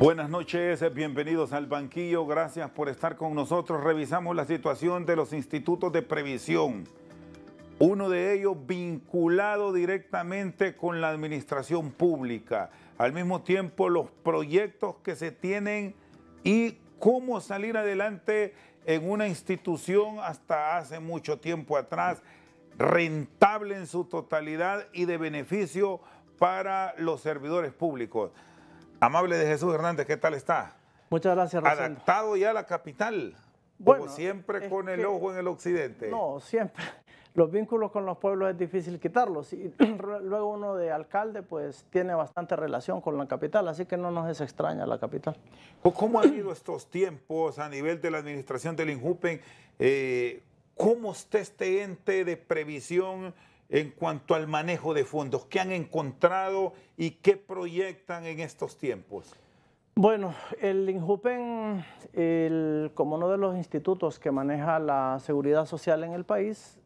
Buenas noches, bienvenidos al banquillo, gracias por estar con nosotros. Revisamos la situación de los institutos de previsión, uno de ellos vinculado directamente con la administración pública, al mismo tiempo los proyectos que se tienen y cómo salir adelante en una institución hasta hace mucho tiempo atrás, rentable en su totalidad y de beneficio para los servidores públicos. Amable de Jesús Hernández, ¿qué tal está? Muchas gracias, Rosendo. Adaptado ya a la capital, bueno, como siempre con el ojo en el occidente. No, siempre. Los vínculos con los pueblos es difícil quitarlos. Y luego uno de alcalde pues tiene bastante relación con la capital, así que no nos es extraña la capital. ¿Cómo han ido estos tiempos a nivel de la administración del INJUPEN? ¿Cómo está este ente de previsión en cuanto al manejo de fondos? ¿Qué han encontrado y qué proyectan en estos tiempos? Bueno, el INJUPEN, como uno de los institutos que maneja la seguridad social en el país,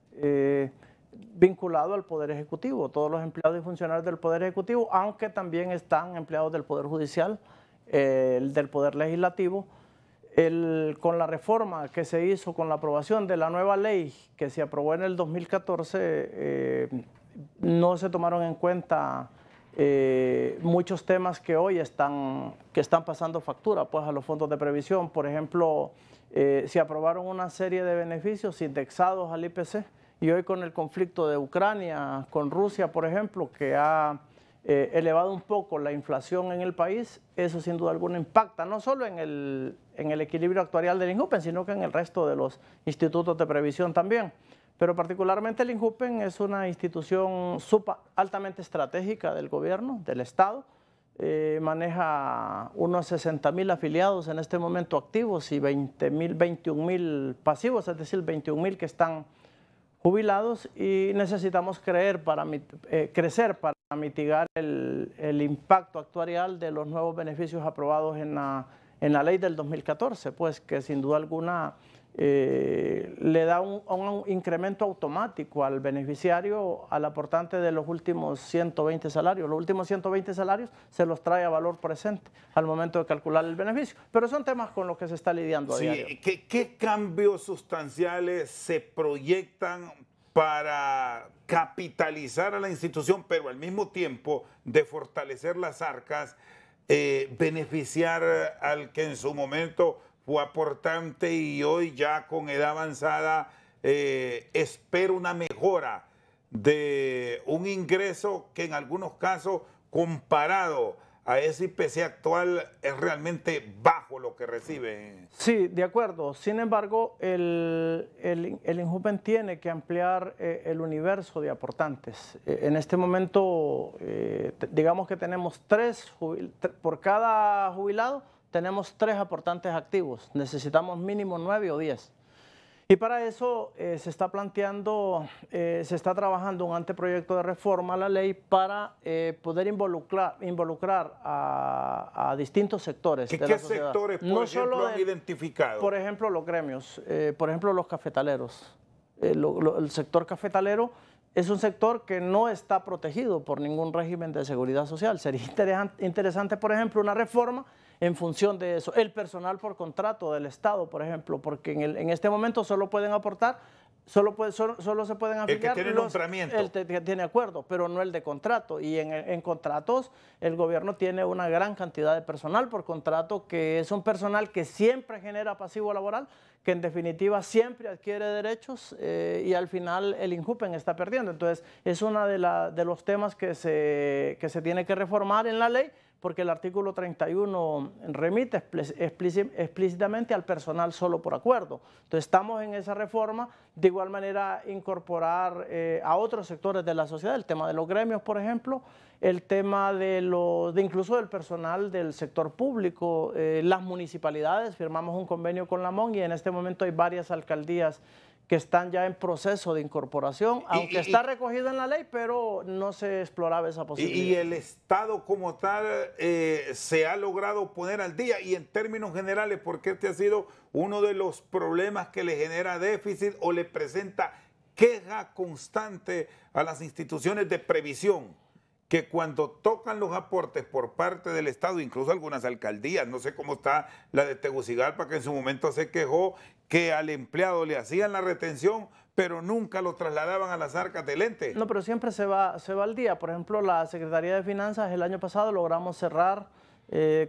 vinculado al Poder Ejecutivo, todos los empleados y funcionarios del Poder Ejecutivo, aunque también están empleados del Poder Judicial, del Poder Legislativo. Con la reforma que se hizo con la aprobación de la nueva ley que se aprobó en el 2014, no se tomaron en cuenta muchos temas que hoy están pasando factura pues, a los fondos de previsión. Por ejemplo, se aprobaron una serie de beneficios indexados al IPC y hoy con el conflicto de Ucrania con Rusia, por ejemplo, que ha elevado un poco la inflación en el país, eso sin duda alguna impacta no solo en el equilibrio actuarial del INJUPEN, sino que en el resto de los institutos de previsión también. Pero particularmente el INJUPEN es una institución altamente estratégica del gobierno, del Estado, maneja unos 60.000 afiliados en este momento activos y 21.000 pasivos, es decir, 21.000 que están jubilados, y necesitamos crecer para mitigar el impacto actuarial de los nuevos beneficios aprobados en la ley del 2014, pues que sin duda alguna le da un incremento automático al beneficiario, al aportante de los últimos 120 salarios. Los últimos 120 salarios se los trae a valor presente al momento de calcular el beneficio. Pero son temas con los que se está lidiando a diario. ¿Qué cambios sustanciales se proyectan para capitalizar a la institución, pero al mismo tiempo de fortalecer las arcas, beneficiar al que en su momento fue aportante y hoy ya con edad avanzada espera una mejora de un ingreso que en algunos casos comparado a ese IPC actual es realmente bajo lo que recibe? Sí, de acuerdo. Sin embargo, el INJUPEN tiene que ampliar el universo de aportantes. En este momento, digamos que tenemos por cada jubilado, tenemos 3 aportantes activos. Necesitamos mínimo 9 o 10. Y para eso se está trabajando un anteproyecto de reforma a la ley para poder involucrar a distintos sectores de la sociedad. ¿Qué sectores, por ejemplo, han identificado? Por ejemplo, los gremios, por ejemplo, los cafetaleros. El sector cafetalero es un sector que no está protegido por ningún régimen de seguridad social. Sería interesante, por ejemplo, una reforma en función de eso. El personal por contrato del Estado, por ejemplo, porque en este momento solo pueden aportar, solo se pueden afiliar el que tiene nombramiento. El que tiene acuerdo, pero no el de contrato. Y en contratos el gobierno tiene una gran cantidad de personal por contrato, que es un personal que siempre genera pasivo laboral, que en definitiva siempre adquiere derechos y al final el INJUPEN está perdiendo. Entonces es uno de los temas que se tiene que reformar en la ley, porque el artículo 31 remite explícitamente al personal solo por acuerdo. Entonces estamos en esa reforma, de igual manera incorporar a otros sectores de la sociedad, el tema de los gremios, por ejemplo, el tema incluso del personal del sector público, las municipalidades. Firmamos un convenio con la MON y en este momento hay varias alcaldías que están ya en proceso de incorporación, aunque está recogido en la ley, pero no se exploraba esa posibilidad. ¿Y el Estado como tal se ha logrado poner al día? Y en términos generales, ¿por qué este ha sido uno de los problemas que le genera déficit o le presenta queja constante a las instituciones de previsión? que cuando tocan los aportes por parte del Estado, incluso algunas alcaldías, no sé cómo está la de Tegucigalpa, que en su momento se quejó que al empleado le hacían la retención, pero nunca lo trasladaban a las arcas del ente. No, pero siempre se va al día. Por ejemplo, la Secretaría de Finanzas el año pasado logramos cerrar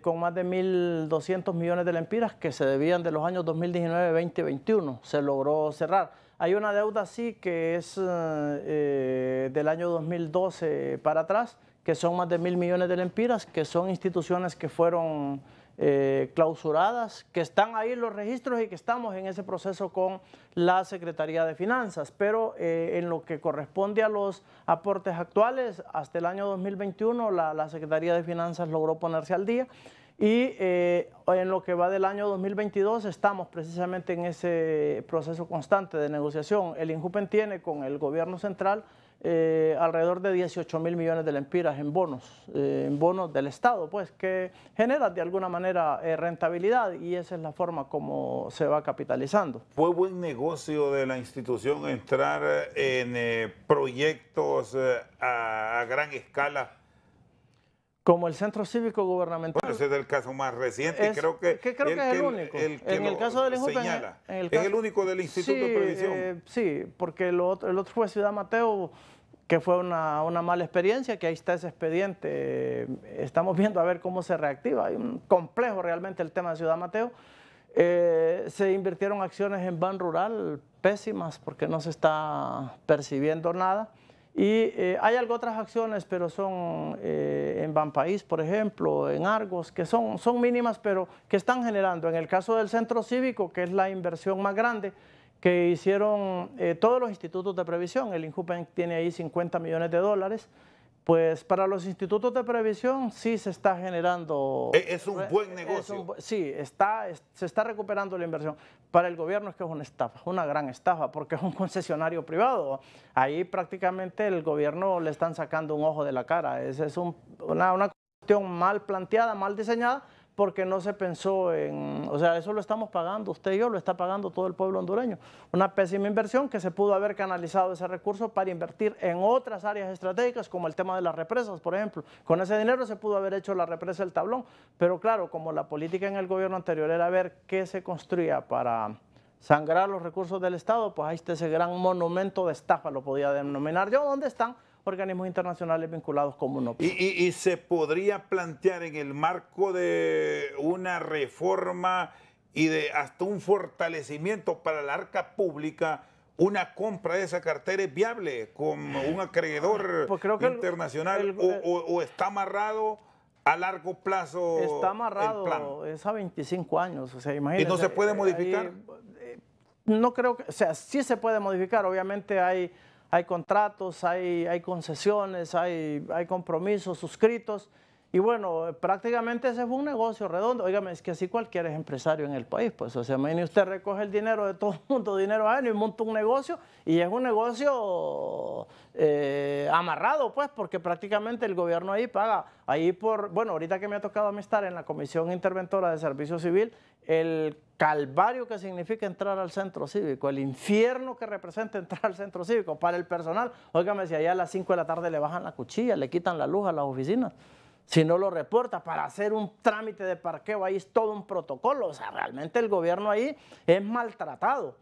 con más de 1.200 millones de lempiras que se debían de los años 2019, 20 y 21. Se logró cerrar. Hay una deuda sí que es del año 2012 para atrás, que son más de 1.000 millones de lempiras, que son instituciones que fueron clausuradas, que están ahí los registros y que estamos en ese proceso con la Secretaría de Finanzas. Pero en lo que corresponde a los aportes actuales, hasta el año 2021 la Secretaría de Finanzas logró ponerse al día. Y en lo que va del año 2022 estamos precisamente en ese proceso constante de negociación. El INJUPEN tiene con el gobierno central alrededor de 18.000 millones de lempiras en bonos del Estado, pues que generan de alguna manera rentabilidad, y esa es la forma como se va capitalizando. ¿Fue buen negocio de la institución entrar en proyectos a gran escala? Como el Centro Cívico Gubernamental. Bueno, ese es el caso más reciente, creo que es el único. En el caso del INJUPEN, es el único del Instituto de Previsión. Sí, porque el otro fue Ciudad Mateo, que fue una mala experiencia, que ahí está ese expediente. Estamos viendo a ver cómo se reactiva. Hay un complejo realmente el tema de Ciudad Mateo. Se invirtieron acciones en Ban Rural pésimas porque no se está percibiendo nada. Y hay algo otras acciones, pero son en Banpaís, por ejemplo, en Argos, que son mínimas, pero que están generando. En el caso del Centro Cívico, que es la inversión más grande que hicieron todos los institutos de previsión, el INJUPEN tiene ahí 50 millones de dólares, pues para los institutos de previsión sí se está generando... Es un buen negocio. Sí, se está recuperando la inversión. Para el gobierno es que es una estafa, una gran estafa, porque es un concesionario privado. Ahí prácticamente el gobierno le están sacando un ojo de la cara. Es una cuestión mal planteada, mal diseñada, porque no se pensó en, o sea, eso lo estamos pagando, usted y yo, lo está pagando todo el pueblo hondureño. Una pésima inversión que se pudo haber canalizado ese recurso para invertir en otras áreas estratégicas, como el tema de las represas, por ejemplo. Con ese dinero se pudo haber hecho la represa del Tablón, pero claro, como la política en el gobierno anterior era ver qué se construía para sangrar los recursos del Estado, pues ahí está ese gran monumento de estafa, lo podía denominar yo, ¿dónde están organismos internacionales vinculados como uno? Y se podría plantear en el marco de una reforma y de hasta un fortalecimiento para la arca pública, una compra de esa cartera es viable con un acreedor pues creo que internacional o está amarrado a largo plazo. Está amarrado, el plan. Es a 25 años, o sea, imagínate. ¿Y no se puede modificar? No creo que, o sea, sí se puede modificar, obviamente hay contratos, hay concesiones, hay compromisos suscritos, y bueno, prácticamente ese fue un negocio redondo. Óigame, es que así cualquier es empresario en el país, pues, o sea, imagínese usted recoge el dinero de todo el mundo, dinero ajeno, y monta un negocio, y es un negocio amarrado, pues, porque prácticamente el gobierno ahí paga, bueno, ahorita que me ha tocado a mí estar en la Comisión Interventora de Servicio Civil, el calvario que significa entrar al centro cívico, el infierno que representa entrar al centro cívico para el personal. Óigame, si allá a las 5 de la tarde le bajan la cuchilla, le quitan la luz a las oficinas, si no lo reporta, para hacer un trámite de parqueo, ahí es todo un protocolo. O sea, realmente el gobierno ahí es maltratado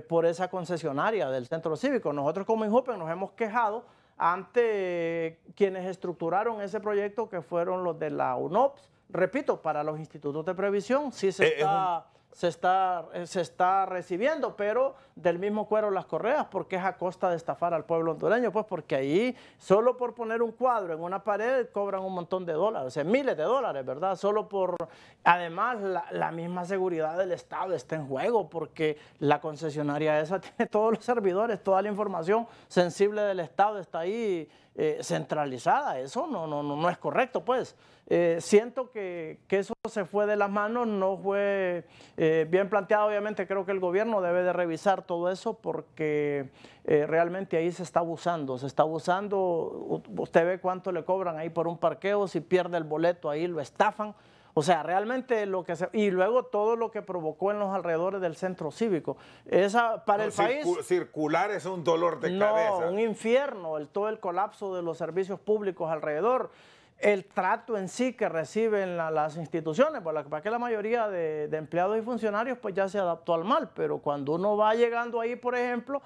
por esa concesionaria del centro cívico. Nosotros como INJUPEN nos hemos quejado ante quienes estructuraron ese proyecto, que fueron los de la UNOPS. Repito, para los institutos de previsión sí se está recibiendo, pero del mismo cuero las correas, porque es a costa de estafar al pueblo hondureño, pues porque ahí solo por poner un cuadro en una pared cobran un montón de dólares, o sea, miles de dólares, ¿verdad? Solo por, además, la misma seguridad del Estado está en juego, porque la concesionaria esa tiene todos los servidores, toda la información sensible del Estado está ahí centralizada. Eso no es correcto, pues. Siento que eso se fue de las manos, no fue bien planteado. Obviamente creo que el gobierno debe de revisar todo eso, porque realmente ahí se está abusando, Usted ve cuánto le cobran ahí por un parqueo, si pierde el boleto ahí lo estafan. O sea, realmente lo que y luego todo lo que provocó en los alrededores del centro cívico. Para el país... Circular es un dolor de cabeza. No, un infierno, todo el colapso de los servicios públicos alrededor. El trato en sí que reciben las instituciones, para que la mayoría de empleados y funcionarios pues ya se adaptó al mal, pero cuando uno va llegando ahí, por ejemplo,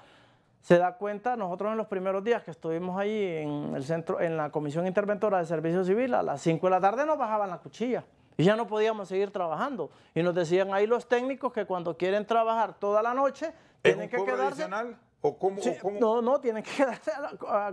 se da cuenta, nosotros en los primeros días que estuvimos ahí en el centro, en la Comisión Interventora de Servicio Civil, a las 5 de la tarde nos bajaban la cuchilla y ya no podíamos seguir trabajando. Y nos decían ahí los técnicos que cuando quieren trabajar toda la noche, tienen que quedarse... Adicional? ¿O cómo, sí, o cómo? No, tienen que quedarse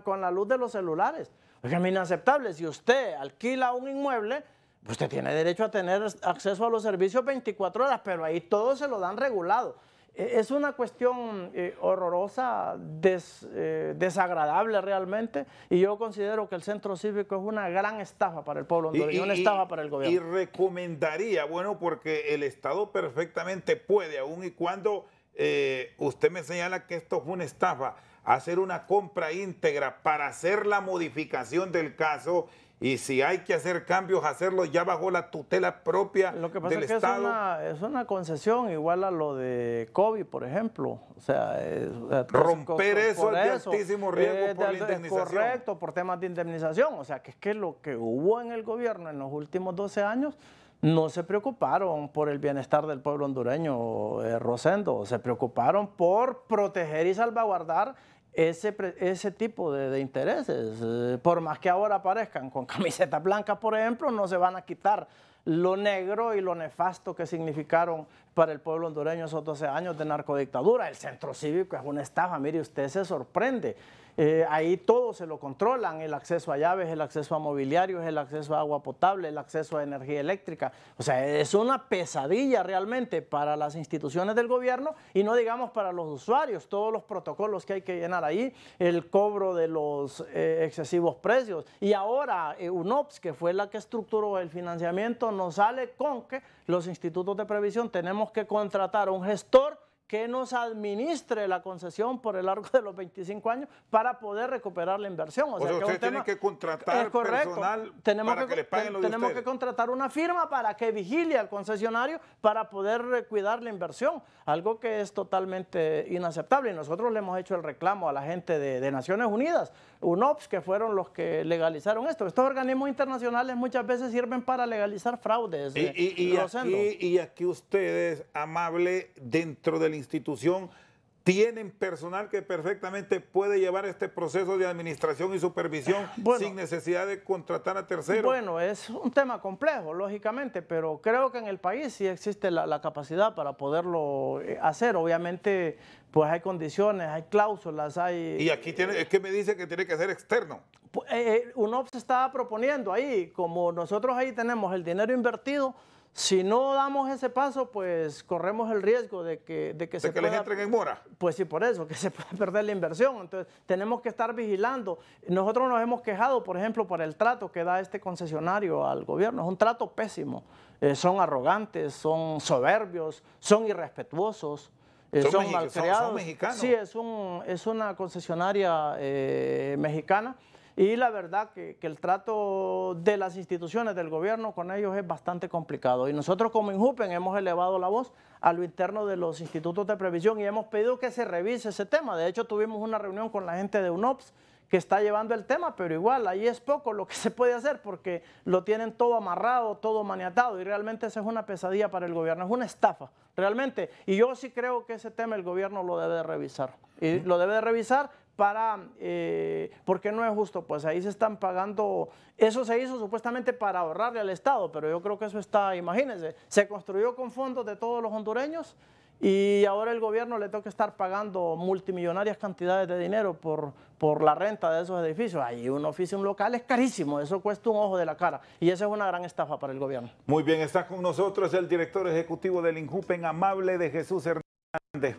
con la luz de los celulares. Es inaceptable. Si usted alquila un inmueble, usted tiene derecho a tener acceso a los servicios 24 horas, pero ahí todo se lo dan regulado. Es una cuestión horrorosa, desagradable realmente, y yo considero que el centro cívico es una gran estafa para el pueblo hondureño, una estafa para el gobierno. Y recomendaría, bueno, porque el Estado perfectamente puede, aun y cuando usted me señala que esto fue una estafa, hacer una compra íntegra para hacer la modificación del caso. Y si hay que hacer cambios, hacerlo ya bajo la tutela propia del Estado. Lo que pasa es que es una concesión igual a lo de COVID, por ejemplo. O sea, romper eso es de altísimo riesgo por la indemnización. Correcto, por temas de indemnización. O sea, que es que lo que hubo en el gobierno en los últimos 12 años no se preocuparon por el bienestar del pueblo hondureño, Rosendo. Se preocuparon por proteger y salvaguardar ese tipo de intereses. Por más que ahora aparezcan con camisetas blancas, por ejemplo, no se van a quitar lo negro y lo nefasto que significaron para el pueblo hondureño esos 12 años de narcodictadura. El centro cívico es una estafa, mire, usted se sorprende. Ahí todo se lo controlan, el acceso a llaves, el acceso a mobiliarios, el acceso a agua potable, el acceso a energía eléctrica. O sea, es una pesadilla realmente para las instituciones del gobierno y no digamos para los usuarios, todos los protocolos que hay que llenar ahí, el cobro de los excesivos precios. Y ahora UNOPS, que fue la que estructuró el financiamiento, nos sale con que los institutos de previsión tenemos que contratar a un gestor que nos administre la concesión por el largo de los 25 años para poder recuperar la inversión. O sea que ustedes tienen que contratar personal para que les paguen lo de ustedes. Tenemos que contratar una firma para que vigile al concesionario para poder cuidar la inversión, algo que es totalmente inaceptable. Y nosotros le hemos hecho el reclamo a la gente de Naciones Unidas, UNOPS, que fueron los que legalizaron esto. Estos organismos internacionales muchas veces sirven para legalizar fraudes. Y aquí ustedes, amable, dentro del institución, tienen personal que perfectamente puede llevar este proceso de administración y supervisión sin necesidad de contratar a terceros. Bueno, es un tema complejo, lógicamente, pero creo que en el país sí existe la capacidad para poderlo hacer. Obviamente, pues hay condiciones, hay cláusulas, hay... Y aquí es que me dice que tiene que ser externo. UNOPS se está proponiendo ahí, como nosotros ahí tenemos el dinero invertido. Si no damos ese paso, pues corremos el riesgo de que les entren en mora. Pues sí, por eso, que se puede perder la inversión. Entonces, tenemos que estar vigilando. Nosotros nos hemos quejado, por ejemplo, por el trato que da este concesionario al gobierno. Es un trato pésimo. Son arrogantes, son soberbios, son irrespetuosos, son malcriados. ¿Son mexicanos? Sí, es una concesionaria mexicana. Y la verdad que el trato de las instituciones del gobierno con ellos es bastante complicado. Y nosotros como INJUPEN hemos elevado la voz a lo interno de los institutos de previsión y hemos pedido que se revise ese tema. De hecho, tuvimos una reunión con la gente de UNOPS que está llevando el tema, pero igual ahí es poco lo que se puede hacer porque lo tienen todo amarrado, todo maniatado y realmente esa es una pesadilla para el gobierno, es una estafa, realmente. Y yo sí creo que ese tema el gobierno lo debe de revisar. Y lo debe de revisar porque no es justo, pues ahí se están pagando, eso se hizo supuestamente para ahorrarle al Estado, pero yo creo que eso está, imagínense, se construyó con fondos de todos los hondureños y ahora el gobierno le toca estar pagando multimillonarias cantidades de dinero por la renta de esos edificios. Ahí un oficio, un local es carísimo, eso cuesta un ojo de la cara y esa es una gran estafa para el gobierno. Muy bien, está con nosotros el director ejecutivo del INJUPEN, Amable de Jesús Hernández.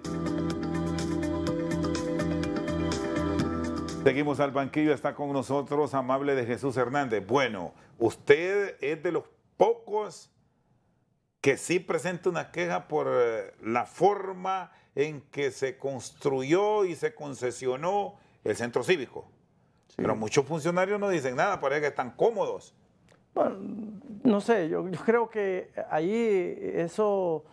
Seguimos al banquillo, está con nosotros Amable de Jesús Hernández. Bueno, usted es de los pocos que sí presenta una queja por la forma en que se construyó y se concesionó el centro cívico. Sí. Pero muchos funcionarios no dicen nada, parece que están cómodos. Bueno, No sé, yo creo que ahí eso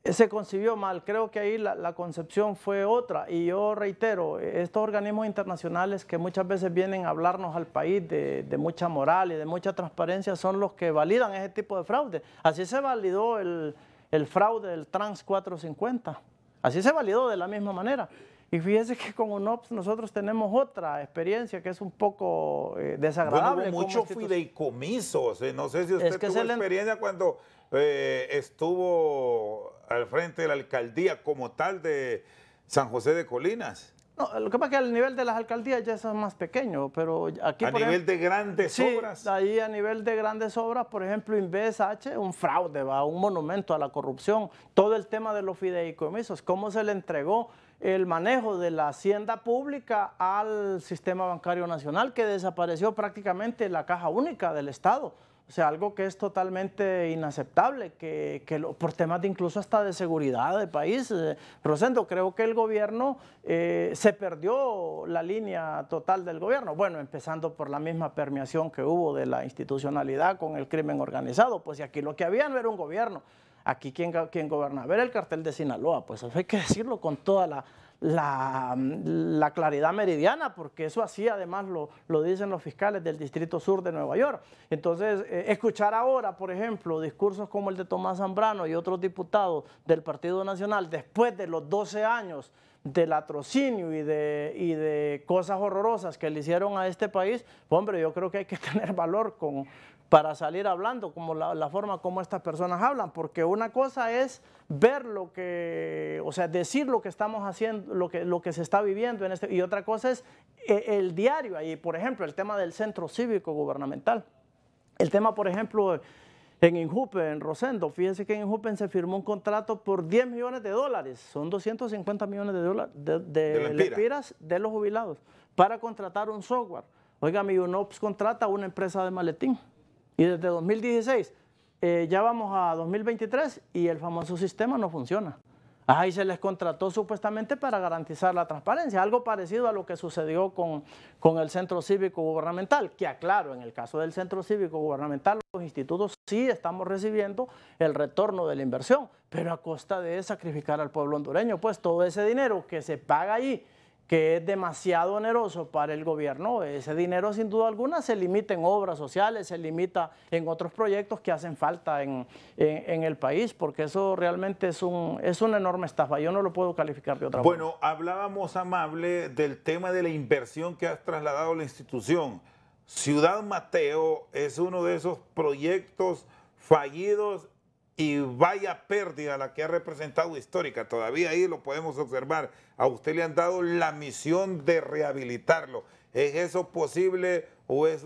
se concibió mal. Creo que ahí la concepción fue otra. Y yo reitero, estos organismos internacionales que muchas veces vienen a hablarnos al país de mucha moral y de mucha transparencia son los que validan ese tipo de fraude. Así se validó el fraude del Trans 450. Así se validó de la misma manera. Y fíjese que con UNOPS nosotros tenemos otra experiencia que es un poco desagradable. Bueno, hubo muchos fideicomisos. No sé si usted tuvo experiencia cuando estuvo al frente de la alcaldía como tal de San José de Colinas. No, lo que pasa es que el nivel de las alcaldías ya es más pequeño, pero aquí... A nivel de grandes obras. Sí, ahí a nivel de grandes obras, por ejemplo, InvestH, un fraude, un monumento a la corrupción. Todo el tema de los fideicomisos, cómo se le entregó el manejo de la hacienda pública al sistema bancario nacional, que desapareció prácticamente la caja única del Estado. O sea, algo que es totalmente inaceptable, por temas de incluso hasta de seguridad del país. Rosendo, creo que el gobierno se perdió la línea total del gobierno. Bueno, empezando por la misma permeación que hubo de la institucionalidad con el crimen organizado. Pues y aquí lo que había no era un gobierno. Aquí quien gobernaba era el cartel de Sinaloa. Pues eso hay que decirlo con toda la claridad meridiana, porque eso así además lo dicen los fiscales del Distrito Sur de Nueva York. Entonces, escuchar ahora, por ejemplo, discursos como el de Tomás Zambrano y otros diputados del Partido Nacional, después de los 12 años del latrocinio y de cosas horrorosas que le hicieron a este país, hombre, yo creo que hay que tener valor para salir hablando, como la forma como estas personas hablan, porque una cosa es ver o sea, decir lo que estamos haciendo, lo que se está viviendo y otra cosa es el diario ahí, por ejemplo, el tema del centro cívico gubernamental, el tema, por ejemplo, en Injupen, en Rosendo, fíjense que en Injupen se firmó un contrato por $10 millones, son 250 millones de dólares de lempiras de los jubilados, para contratar un software. Oiga, mi UNOPS contrata a una empresa de maletín. Y desde 2016 ya vamos a 2023 y el famoso sistema no funciona. Ahí se les contrató supuestamente para garantizar la transparencia, algo parecido a lo que sucedió con el Centro Cívico Gubernamental, que aclaro, en el caso del Centro Cívico Gubernamental, los institutos sí estamos recibiendo el retorno de la inversión, pero a costa de sacrificar al pueblo hondureño, pues todo ese dinero que se paga ahí, que es demasiado oneroso para el gobierno, ese dinero sin duda alguna se limita en obras sociales, se limita en otros proyectos que hacen falta en el país, porque eso realmente es una enorme estafa, yo no lo puedo calificar de otra forma. Bueno, hablábamos, Amable, del tema de la inversión que has trasladado a la institución. Ciudad Mateo es uno de esos proyectos fallidos y vaya pérdida la que ha representado histórica. Todavía ahí lo podemos observar. A usted le han dado la misión de rehabilitarlo. ¿Es eso posible o es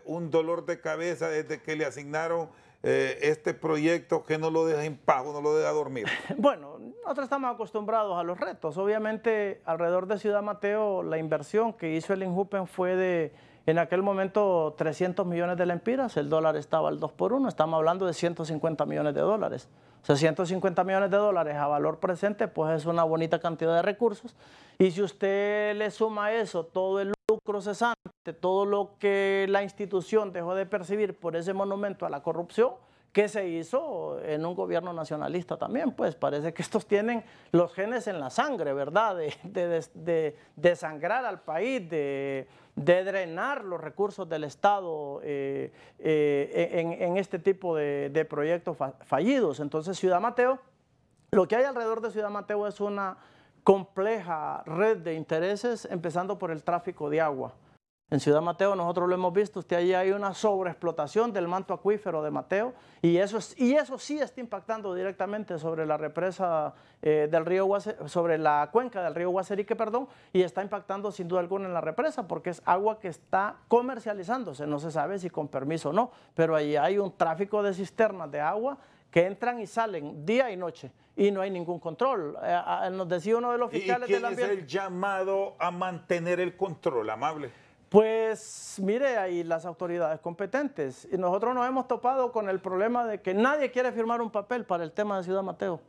un dolor de cabeza desde que le asignaron este proyecto que no lo deja en paz, no lo deja dormir? Bueno, nosotros estamos acostumbrados a los retos. Obviamente, alrededor de Ciudad Mateo, la inversión que hizo el INJUPEN fue en aquel momento 300 millones de lempiras, el dólar estaba al 2 por 1, estamos hablando de 150 millones de dólares. O sea, 150 millones de dólares a valor presente, pues es una bonita cantidad de recursos. Y si usted le suma a eso todo el lucro cesante, todo lo que la institución dejó de percibir por ese monumento a la corrupción, que se hizo en un gobierno nacionalista también, pues parece que estos tienen los genes en la sangre, ¿verdad? De desangrar al país, de drenar los recursos del Estado en este tipo de proyectos fallidos. Entonces, Ciudad Mateo, lo que hay alrededor de Ciudad Mateo es una compleja red de intereses, empezando por el tráfico de agua. En Ciudad Mateo nosotros lo hemos visto, allí hay una sobreexplotación del manto acuífero de Mateo y eso sí está impactando directamente sobre la represa del río Guaserique, sobre la cuenca del río Guaserique, perdón, y está impactando sin duda alguna en la represa porque es agua que está comercializándose, no se sabe si con permiso o no, pero allí hay un tráfico de cisternas de agua que entran y salen día y noche y no hay ningún control. Nos decía uno de los fiscales del ambiente. ¿Y quién es el llamado a mantener el control, Amable? Pues mire, ahí las autoridades competentes. Y nosotros nos hemos topado con el problema de que nadie quiere firmar un papel para el tema de Ciudad Mateo.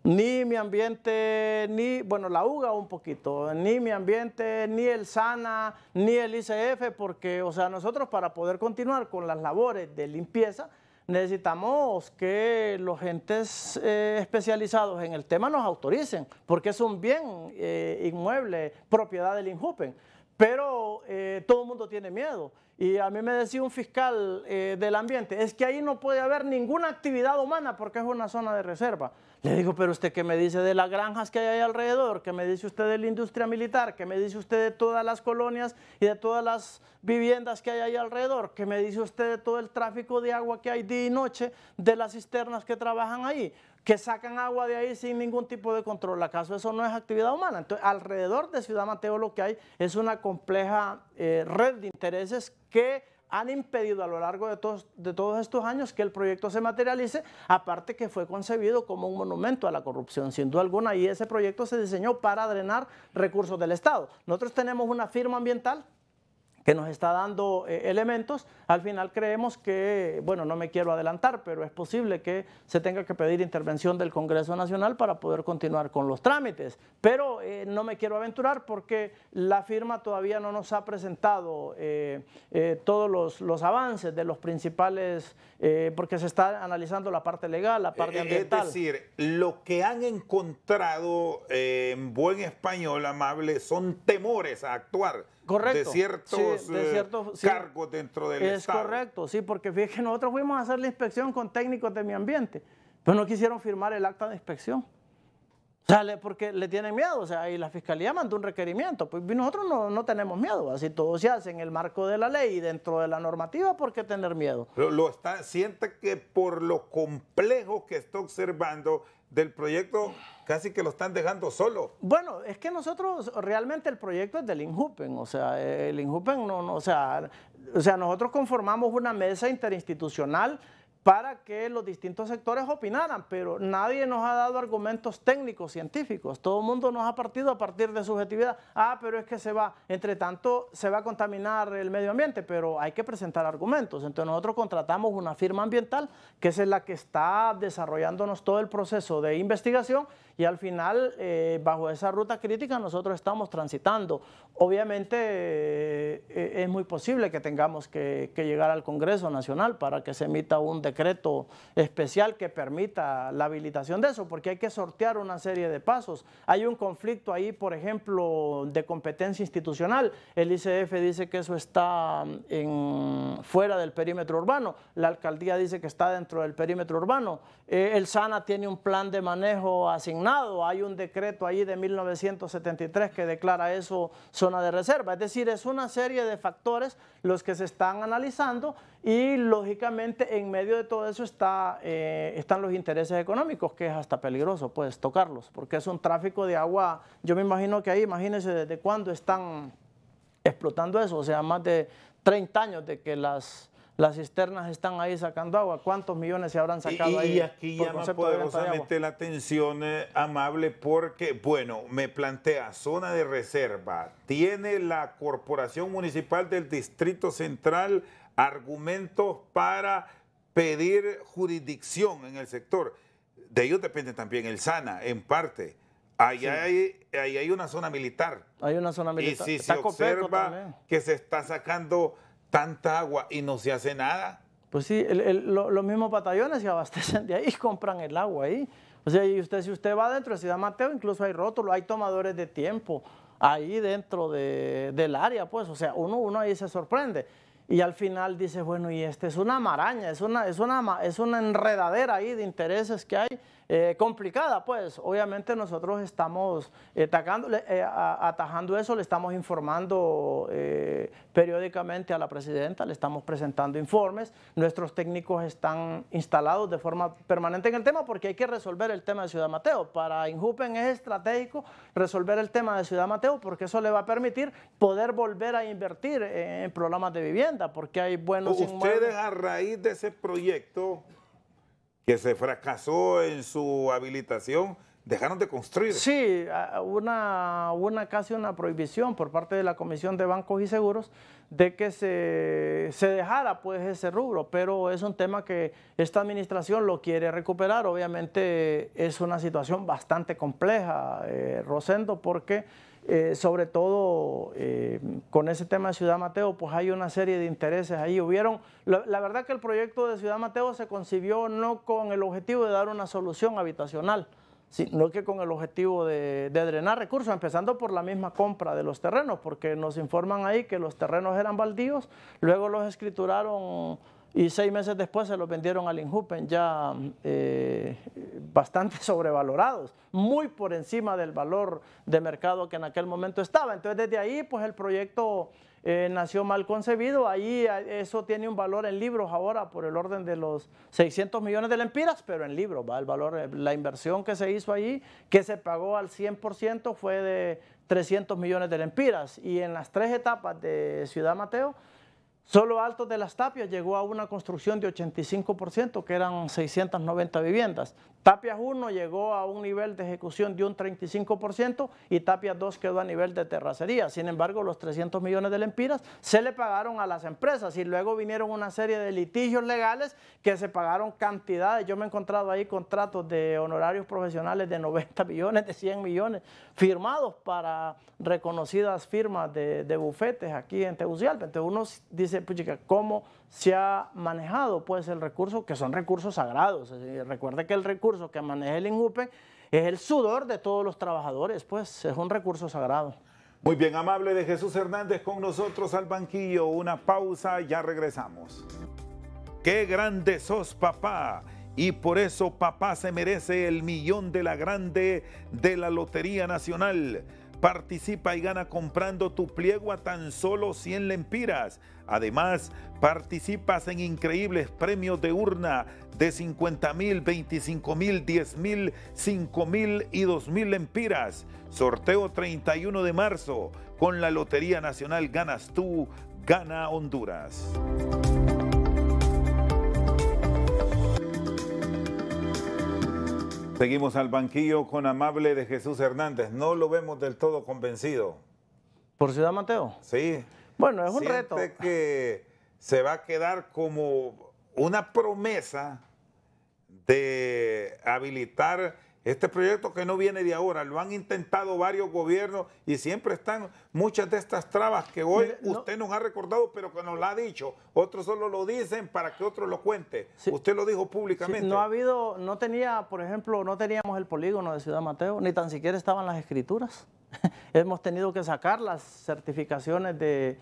Ni Mi Ambiente, bueno, la UGA un poquito, ni Mi Ambiente, ni el SANA, ni el ICF, porque, o sea, nosotros para poder continuar con las labores de limpieza, necesitamos que los entes especializados en el tema nos autoricen, porque es un bien inmueble, propiedad del INJUPEN. Pero todo el mundo tiene miedo. Y a mí me decía un fiscal del ambiente, es que ahí no puede haber ninguna actividad humana porque es una zona de reserva. Le digo, pero usted qué me dice de las granjas que hay ahí alrededor, qué me dice usted de la industria militar, qué me dice usted de todas las colonias y de todas las viviendas que hay ahí alrededor, qué me dice usted de todo el tráfico de agua que hay día y noche, de las cisternas que trabajan ahí, que sacan agua de ahí sin ningún tipo de control. ¿Acaso eso no es actividad humana? Entonces, alrededor de Ciudad Mateo lo que hay es una compleja red de intereses que han impedido a lo largo de todos estos años que el proyecto se materialice, aparte que fue concebido como un monumento a la corrupción, sin duda alguna, y ese proyecto se diseñó para drenar recursos del Estado. Nosotros tenemos una firma ambiental que nos está dando elementos. Al final creemos que, bueno, no me quiero adelantar, pero es posible que se tenga que pedir intervención del Congreso Nacional para poder continuar con los trámites. Pero no me quiero aventurar porque la firma todavía no nos ha presentado todos los avances de los principales, porque se está analizando la parte legal, la parte ambiental. Es decir, lo que han encontrado en buen español, Amable, son temores a actuar. Correcto. De ciertos cargos dentro del Estado. Es correcto, sí, porque fíjate que nosotros fuimos a hacer la inspección con técnicos de medio ambiente, pero no quisieron firmar el acta de inspección. O sea, porque le tienen miedo, o sea, y la Fiscalía mandó un requerimiento. Pues nosotros no tenemos miedo, así todo se hace en el marco de la ley y dentro de la normativa, ¿por qué tener miedo? Pero siente que por lo complejo que está observando del proyecto, casi que lo están dejando solo. Bueno, es que nosotros, realmente el proyecto es del INJUPEN, o sea, el INJUPEN o sea, nosotros conformamos una mesa interinstitucional para que los distintos sectores opinaran, pero nadie nos ha dado argumentos técnicos, científicos. Todo el mundo nos ha partido a partir de subjetividad. Pero es que entre tanto, se va a contaminar el medio ambiente, pero hay que presentar argumentos. Entonces nosotros contratamos una firma ambiental, que es la que está desarrollándonos todo el proceso de investigación, y al final, bajo esa ruta crítica, nosotros estamos transitando. Obviamente, es muy posible que tengamos que llegar al Congreso Nacional para que se emita un decreto especial que permita la habilitación de eso, porque hay que sortear una serie de pasos. Hay un conflicto ahí, por ejemplo, de competencia institucional. El ICF dice que eso está fuera del perímetro urbano. La alcaldía dice que está dentro del perímetro urbano. El SANA tiene un plan de manejo asignado. Hay un decreto ahí de 1973 que declara eso zona de reserva. Es decir, es una serie de factores los que se están analizando y lógicamente en medio de todo eso están los intereses económicos, que es hasta peligroso pues tocarlos, porque es un tráfico de agua. Yo me imagino que ahí, imagínense desde cuándo están explotando eso, o sea, más de 30 años de que las cisternas están ahí sacando agua. ¿Cuántos millones se habrán sacado ahí? Y aquí llama poderosamente la atención, Amable, porque, bueno, me plantea zona de reserva. ¿Tiene la Corporación Municipal del Distrito Central argumentos para pedir jurisdicción en el sector? De ellos depende también el SANA, en parte. Ahí hay una zona militar. Hay una zona militar. Y si se observa que se está sacando tanta agua y no se hace nada. Pues sí, los mismos batallones se abastecen de ahí y compran el agua ahí. O sea, y si usted va dentro de Ciudad Mateo, incluso hay rótulos, hay tomadores de tiempo ahí dentro del área, pues. O sea, uno ahí se sorprende. Y al final dice, bueno, y es una maraña, es una enredadera ahí de intereses que hay, complicada, pues. Obviamente nosotros estamos atajando eso, le estamos informando periódicamente a la presidenta, le estamos presentando informes. Nuestros técnicos están instalados de forma permanente en el tema porque hay que resolver el tema de Ciudad Mateo. Para INJUPEN es estratégico resolver el tema de Ciudad Mateo porque eso le va a permitir poder volver a invertir en programas de vivienda, porque hay buenos inmuebles. Ustedes, a raíz de ese proyecto que se fracasó en su habilitación, dejaron de construir. Sí, casi una prohibición por parte de la Comisión de Bancos y Seguros de que se dejara pues ese rubro, pero es un tema que esta administración lo quiere recuperar. Obviamente es una situación bastante compleja, Rosendo, porque sobre todo con ese tema de Ciudad Mateo, pues hay una serie de intereses ahí. La verdad que el proyecto de Ciudad Mateo se concibió no con el objetivo de dar una solución habitacional, sino que con el objetivo de drenar recursos, empezando por la misma compra de los terrenos, porque nos informan ahí que los terrenos eran baldíos, luego los escrituraron y 6 meses después se los vendieron al INJUPEN ya bastante sobrevalorados, muy por encima del valor de mercado que en aquel momento estaba. Entonces desde ahí pues el proyecto nació mal concebido. Ahí eso tiene un valor en libros ahora por el orden de los 600 millones de lempiras, pero en libros, ¿va? El valor, la inversión que se hizo allí, que se pagó al 100%, fue de 300 millones de lempiras. Y en las 3 etapas de Ciudad Mateo, solo Altos de las Tapias llegó a una construcción de 85%, que eran 690 viviendas. Tapias 1 llegó a un nivel de ejecución de un 35% y Tapias 2 quedó a nivel de terracería. Sin embargo, los 300 millones de lempiras se le pagaron a las empresas y luego vinieron una serie de litigios legales que se pagaron cantidades. Yo me he encontrado ahí contratos de honorarios profesionales de 90 millones, de 100 millones, firmados para reconocidas firmas de bufetes aquí en Tegucigalpa. Entonces uno dice, puchica, ¿cómo se ha manejado pues el recurso, que son recursos sagrados? Recuerde que el recurso que maneja el INJUPEN es el sudor de todos los trabajadores, pues es un recurso sagrado. Muy bien, Amable de Jesús Hernández con nosotros al banquillo. Una pausa, ya regresamos. ¡Qué grande sos, papá! Y por eso papá se merece el millón de la grande de la Lotería Nacional. Participa y gana comprando tu pliego a tan solo 100 lempiras. Además, participas en increíbles premios de urna de 50,000, 25,000, 10,000, 5,000 y 2,000 lempiras. Sorteo 31 de marzo. Con la Lotería Nacional ganas tú, gana Honduras. Seguimos al banquillo con Amable de Jesús Hernández. No lo vemos del todo convencido. ¿Por Ciudad Mateo? Sí. Bueno, es un reto. Siente que se va a quedar como una promesa de habilitar este proyecto que no viene de ahora. Lo han intentado varios gobiernos y siempre están muchas de estas trabas que hoy usted nos ha recordado, pero que nos la ha dicho. Otros solo lo dicen para que otros lo cuente. Sí. Usted lo dijo públicamente. Sí, por ejemplo, no teníamos el polígono de Ciudad Mateo, ni tan siquiera estaban las escrituras. Hemos tenido que sacar las certificaciones de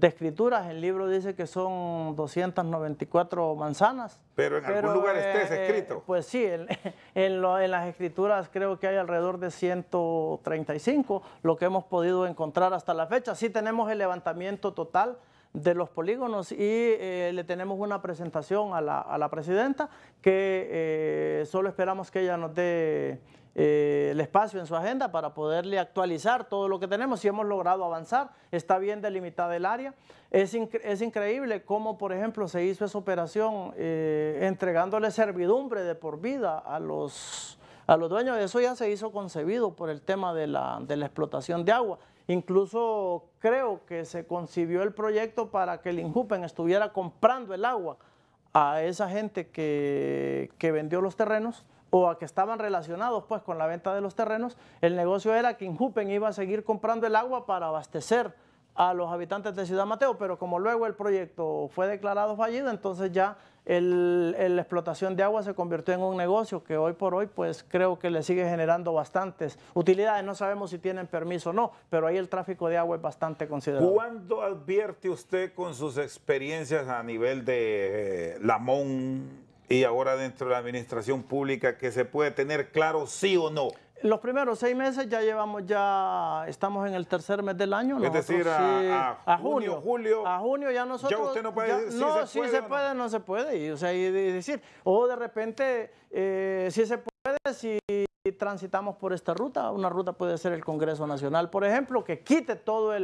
escrituras. El libro dice que son 294 manzanas. Pero en algún lugar esté escrito. Pues sí, en las escrituras creo que hay alrededor de 135, lo que hemos podido encontrar hasta la fecha. Sí tenemos el levantamiento total de los polígonos y le tenemos una presentación a la presidenta que solo esperamos que ella nos dé el espacio en su agenda para poderle actualizar todo lo que tenemos. Si hemos logrado avanzar, está bien delimitada el área. Es increíble cómo, por ejemplo, se hizo esa operación entregándole servidumbre de por vida a los dueños. Eso ya se hizo concebido por el tema de la explotación de agua. Incluso creo que se concibió el proyecto para que el INJUPEN estuviera comprando el agua a esa gente que vendió los terrenos o a que estaban relacionados pues con la venta de los terrenos. El negocio era que INJUPEN iba a seguir comprando el agua para abastecer a los habitantes de Ciudad Mateo, pero como luego el proyecto fue declarado fallido, entonces ya la explotación de agua se convirtió en un negocio que hoy por hoy pues creo que le sigue generando bastantes utilidades. No sabemos si tienen permiso o no, pero ahí el tráfico de agua es bastante considerable. ¿Cuándo advierte usted con sus experiencias a nivel de Lamón y ahora dentro de la administración pública que se puede tener claro sí o no? Los primeros 6 meses estamos en el tercer mes del año. Es decir, a junio, julio. A junio ya nosotros. Ya usted no puede decir si se puede, no se puede. Y decir, o de repente, si se puede, si transitamos por esta ruta, una ruta puede ser el Congreso Nacional, por ejemplo, que quite todos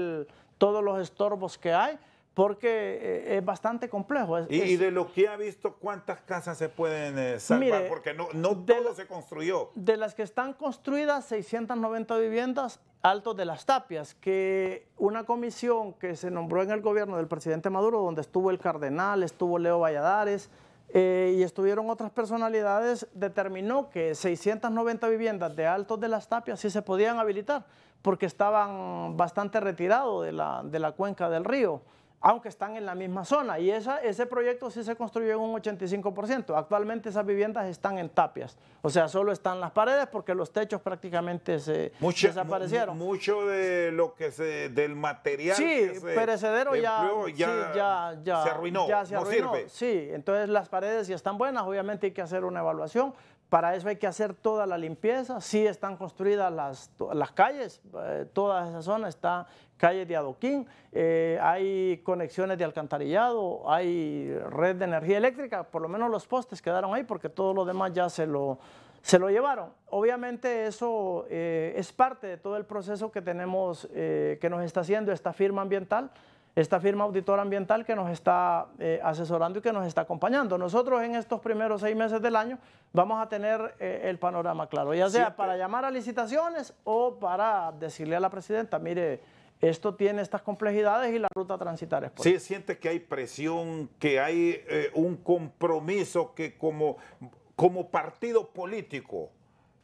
los estorbos que hay, porque es bastante complejo. Y de lo que ha visto, ¿cuántas casas se pueden salvar? Mire, porque no todo se construyó. De las que están construidas, 690 viviendas, Altos de las Tapias, que una comisión que se nombró en el gobierno del presidente Maduro, donde estuvo el Cardenal, estuvo Leo Valladares, y estuvieron otras personalidades, determinó que 690 viviendas de Altos de las Tapias sí se podían habilitar, porque estaban bastante retirados de la cuenca del río, aunque están en la misma zona. Y ese proyecto sí se construyó en un 85%. Actualmente esas viviendas están en tapias. O sea, solo están las paredes porque los techos prácticamente desaparecieron. Mucho de lo que del material que se perecedero empleó, se arruinó, no sirve. Sí, entonces las paredes ya están buenas. Obviamente hay que hacer una evaluación. Para eso hay que hacer toda la limpieza. Sí están construidas las calles, toda esa zona está calles de adoquín, hay conexiones de alcantarillado, hay red de energía eléctrica, por lo menos los postes quedaron ahí porque todo lo demás ya se lo llevaron. Obviamente eso es parte de todo el proceso que tenemos, que nos está haciendo esta firma ambiental, esta firma auditora ambiental que nos está asesorando y que nos está acompañando. Nosotros en estos primeros 6 meses del año vamos a tener el panorama claro, ya sea para llamar a licitaciones o para decirle a la presidenta, mire, esto tiene estas complejidades y la ruta a transitar es por Sí, siente que hay presión, que hay un compromiso que como partido político,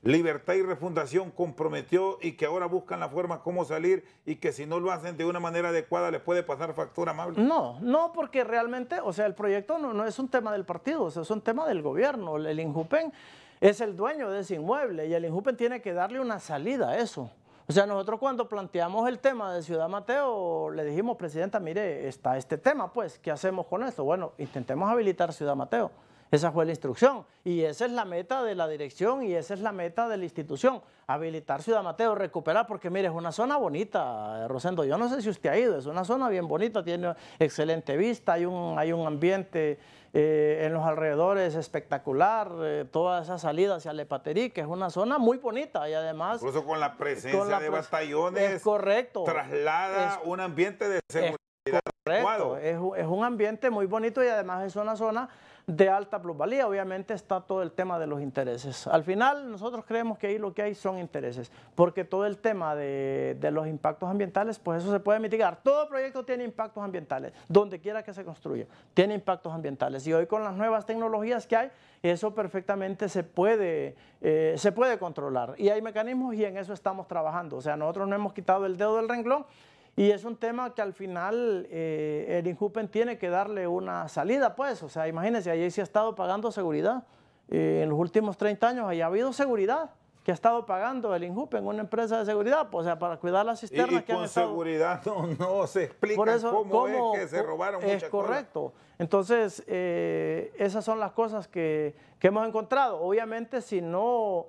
Libertad y Refundación comprometió y que ahora buscan la forma cómo salir y que si no lo hacen de una manera adecuada les puede pasar factura amable. No, porque realmente, o sea, el proyecto no es un tema del partido, o sea, es un tema del gobierno. El INJUPEN es el dueño de ese inmueble y el INJUPEN tiene que darle una salida a eso. O sea, nosotros cuando planteamos el tema de Ciudad Mateo, le dijimos, presidenta, mire, está este tema, pues, ¿qué hacemos con esto? Bueno, intentemos habilitar Ciudad Mateo. Esa fue la instrucción y esa es la meta de la dirección y esa es la meta de la institución, habilitar Ciudad Mateo, recuperar, porque mire, es una zona bonita, Rosendo, yo no sé si usted ha ido, es una zona bien bonita, tiene excelente vista, hay un ambiente en los alrededores espectacular, toda esa salida hacia Lepaterí, que es una zona muy bonita y además... Incluso con la presencia de batallones, es correcto, traslada un ambiente de seguridad. Correcto, es un ambiente muy bonito y además es una zona de alta plusvalía. Obviamente está todo el tema de los intereses. Al final nosotros creemos que ahí lo que hay son intereses, porque todo el tema de los impactos ambientales, pues eso se puede mitigar. Todo proyecto tiene impactos ambientales, donde quiera que se construya, tiene impactos ambientales. Y hoy con las nuevas tecnologías que hay, eso perfectamente se puede controlar. Y hay mecanismos y en eso estamos trabajando. O sea, nosotros no hemos quitado el dedo del renglón. Y es un tema que al final el INJUPEN tiene que darle una salida, pues. O sea, imagínense, allí se ha estado pagando seguridad. En los últimos 30 años ha habido seguridad que ha estado pagando el INJUPEN, una empresa de seguridad, pues, o sea, para cuidar las cisternas que han estado... Y con seguridad no se explica cómo es que se robaron muchas cosas. Es correcto. Entonces, esas son las cosas que hemos encontrado. Obviamente, si no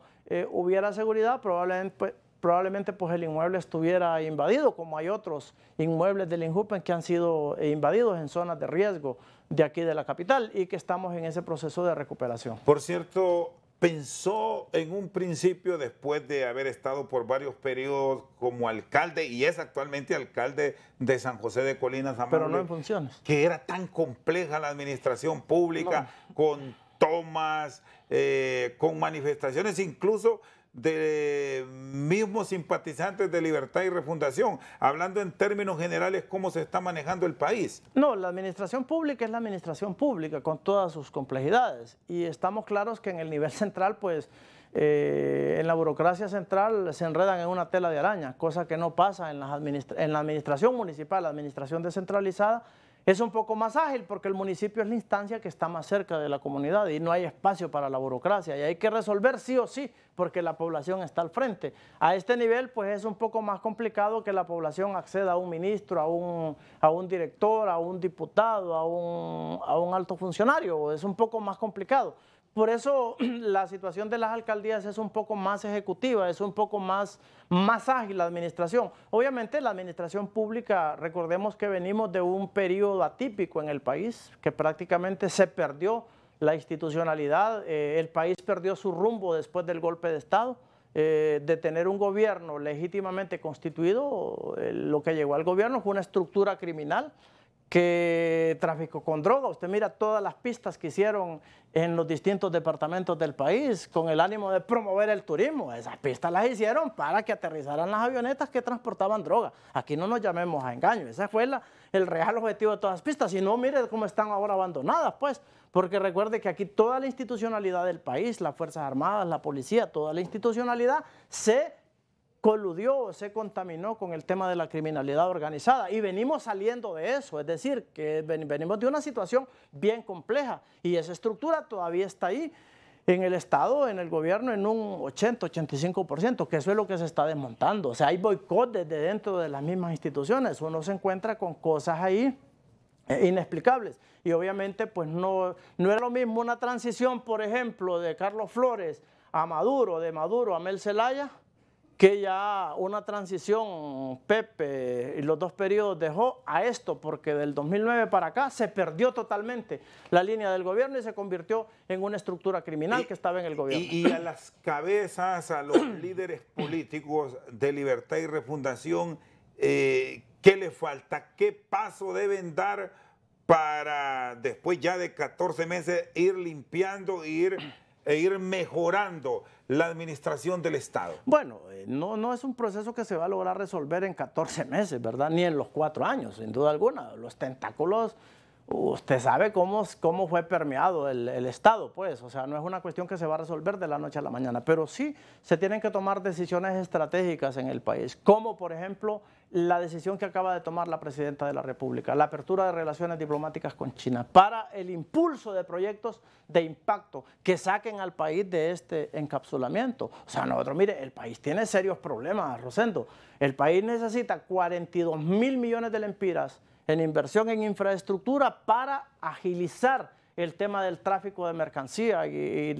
hubiera seguridad, probablemente pues el inmueble estuviera invadido, como hay otros inmuebles del INJUPEN que han sido invadidos en zonas de riesgo de aquí de la capital y que estamos en ese proceso de recuperación. Por cierto, pensó en un principio, después de haber estado por varios periodos como alcalde, y es actualmente alcalde de San José de Colinas, pero no en funciones, que era tan compleja la administración pública, con tomas, con manifestaciones, incluso de mismos simpatizantes de Libertad y Refundación, hablando en términos generales cómo se está manejando el país. No, la administración pública es la administración pública con todas sus complejidades y estamos claros que en el nivel central, pues en la burocracia central se enredan en una tela de araña, cosa que no pasa en la administración municipal. La administración descentralizada es un poco más ágil porque el municipio es la instancia que está más cerca de la comunidad y no hay espacio para la burocracia y hay que resolver sí o sí porque la población está al frente. A este nivel pues es un poco más complicado que la población acceda a un ministro, a un director, a un diputado, a un alto funcionario, es un poco más complicado. Por eso la situación de las alcaldías es un poco más ejecutiva, es un poco más ágil la administración. Obviamente la administración pública, recordemos que venimos de un periodo atípico en el país, que prácticamente se perdió la institucionalidad, el país perdió su rumbo después del golpe de Estado, de tener un gobierno legítimamente constituido, lo que llegó al gobierno fue una estructura criminal, que tráfico con droga. Usted mira todas las pistas que hicieron en los distintos departamentos del país con el ánimo de promover el turismo. Esas pistas las hicieron para que aterrizaran las avionetas que transportaban droga. Aquí no nos llamemos a engaño. Ese fue el real objetivo de todas las pistas. Si no, mire cómo están ahora abandonadas, pues. Porque recuerde que aquí toda la institucionalidad del país, las Fuerzas Armadas, la policía, toda la institucionalidad se coludió, se contaminó con el tema de la criminalidad organizada y venimos saliendo de eso, es decir, que venimos de una situación bien compleja y esa estructura todavía está ahí en el Estado, en el gobierno, en un 80-85%, que eso es lo que se está desmontando. O sea, hay boicot desde dentro de las mismas instituciones, uno se encuentra con cosas ahí inexplicables y obviamente pues no era lo mismo una transición, por ejemplo, de Carlos Flores a Maduro, de Maduro a Mel Zelaya, que ya una transición Pepe y los dos periodos dejó a esto, porque del 2009 para acá se perdió totalmente la línea del gobierno y se convirtió en una estructura criminal que estaba en el gobierno. Y a las cabezas, a los líderes políticos de Libertad y Refundación, ¿qué les falta? ¿Qué paso deben dar para después ya de 14 meses ir limpiando e ir mejorando la administración del Estado? Bueno, no es un proceso que se va a lograr resolver en 14 meses, ¿verdad? Ni en los 4 años, sin duda alguna. Los tentáculos, usted sabe cómo fue permeado el Estado, pues. O sea, no es una cuestión que se va a resolver de la noche a la mañana, pero sí se tienen que tomar decisiones estratégicas en el país, como por ejemplo la decisión que acaba de tomar la Presidenta de la República, la apertura de relaciones diplomáticas con China para el impulso de proyectos de impacto que saquen al país de este encapsulamiento. O sea, nosotros, mire, el país tiene serios problemas, Rosendo. El país necesita 42.000 millones de lempiras en inversión en infraestructura para agilizar el tema del tráfico de mercancía y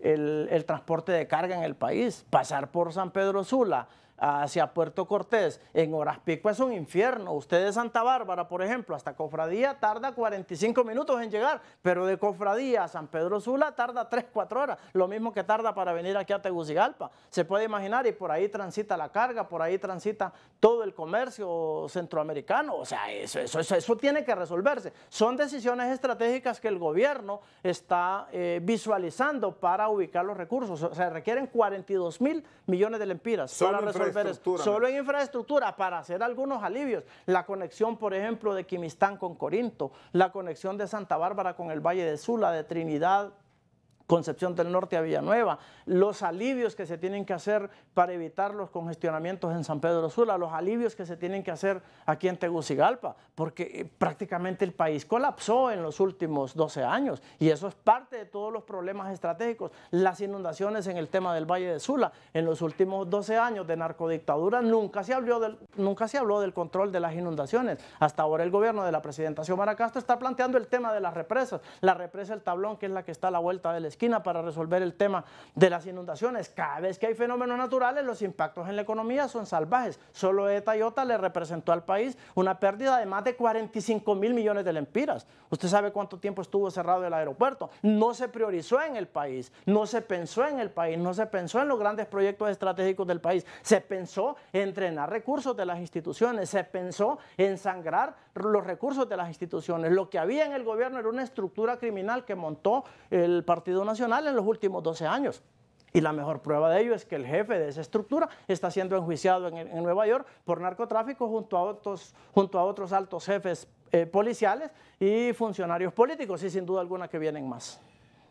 el transporte de carga en el país. Pasar por San Pedro Sula hacia Puerto Cortés en horas pico es un infierno. Usted de Santa Bárbara, por ejemplo, hasta Cofradía tarda 45 minutos en llegar, pero de Cofradía a San Pedro Sula tarda 3-4 horas, lo mismo que tarda para venir aquí a Tegucigalpa. Se puede imaginar, y por ahí transita la carga, por ahí transita todo el comercio centroamericano. O sea, eso tiene que resolverse. Son decisiones estratégicas que el gobierno está visualizando para ubicar los recursos. O sea, requieren 42.000 millones de lempiras para resolver. Solo en infraestructura para hacer algunos alivios. La conexión, por ejemplo, de Quimistán con Corinto, la conexión de Santa Bárbara con el Valle de Sula, de Trinidad, Concepción del Norte a Villanueva, los alivios que se tienen que hacer para evitar los congestionamientos en San Pedro Sula, los alivios que se tienen que hacer aquí en Tegucigalpa, porque prácticamente el país colapsó en los últimos 12 años y eso es parte de todos los problemas estratégicos. Las inundaciones en el tema del Valle de Sula, en los últimos 12 años de narcodictadura nunca se habló del control de las inundaciones. Hasta ahora el gobierno de la presidenta Xiomara Castro está planteando el tema de las represas, la represa El Tablón, que es la que está a la vuelta de la esquina, para resolver el tema de las inundaciones. Cada vez que hay fenómenos naturales, los impactos en la economía son salvajes. Solo ETA y OTA le representó al país una pérdida de más de 45.000 millones de lempiras. Usted sabe cuánto tiempo estuvo cerrado el aeropuerto. No se priorizó en el país, no se pensó en el país, no se pensó en los grandes proyectos estratégicos del país. Se pensó en drenar recursos de las instituciones, se pensó en sangrar los recursos de las instituciones. Lo que había en el gobierno era una estructura criminal que montó el Partido Nacional en los últimos 12 años. Y la mejor prueba de ello es que el jefe de esa estructura está siendo enjuiciado en Nueva York por narcotráfico junto a otros altos jefes policiales y funcionarios políticos, y sin duda alguna que vienen más.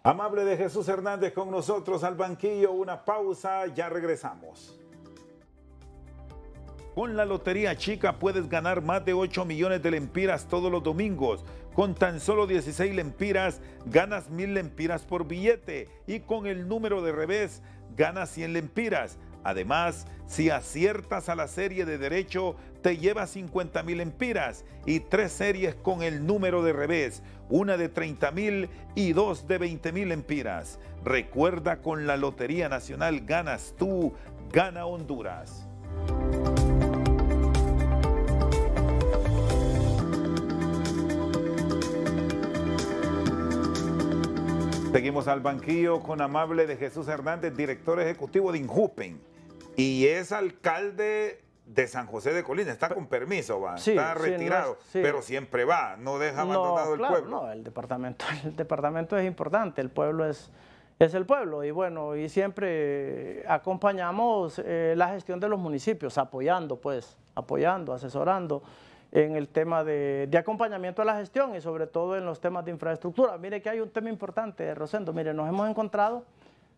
Amable de Jesús Hernández con nosotros al banquillo. Una pausa, ya regresamos. Con la Lotería Chica puedes ganar más de 8 millones de lempiras todos los domingos. Con tan solo 16 lempiras ganas 1.000 lempiras por billete y con el número de revés ganas 100 lempiras. Además, si aciertas a la serie de derecho, te llevas 50.000 lempiras y 3 series con el número de revés, una de 30.000 y 2 de 20.000 lempiras. Recuerda, con la Lotería Nacional ganas tú, gana Honduras. Seguimos al banquillo con Amable de Jesús Hernández, director ejecutivo de INJUPEN, y es alcalde de San José de Colinas, está con permiso, va, sí, está retirado, sí. pero siempre va, no deja abandonado claro, el pueblo. No, el departamento es importante, el pueblo es el pueblo y bueno, y siempre acompañamos la gestión de los municipios, apoyando, asesorando en el tema de acompañamiento a la gestión y sobre todo en los temas de infraestructura. Mire que hay un tema importante, Rosendo, mire, nos hemos encontrado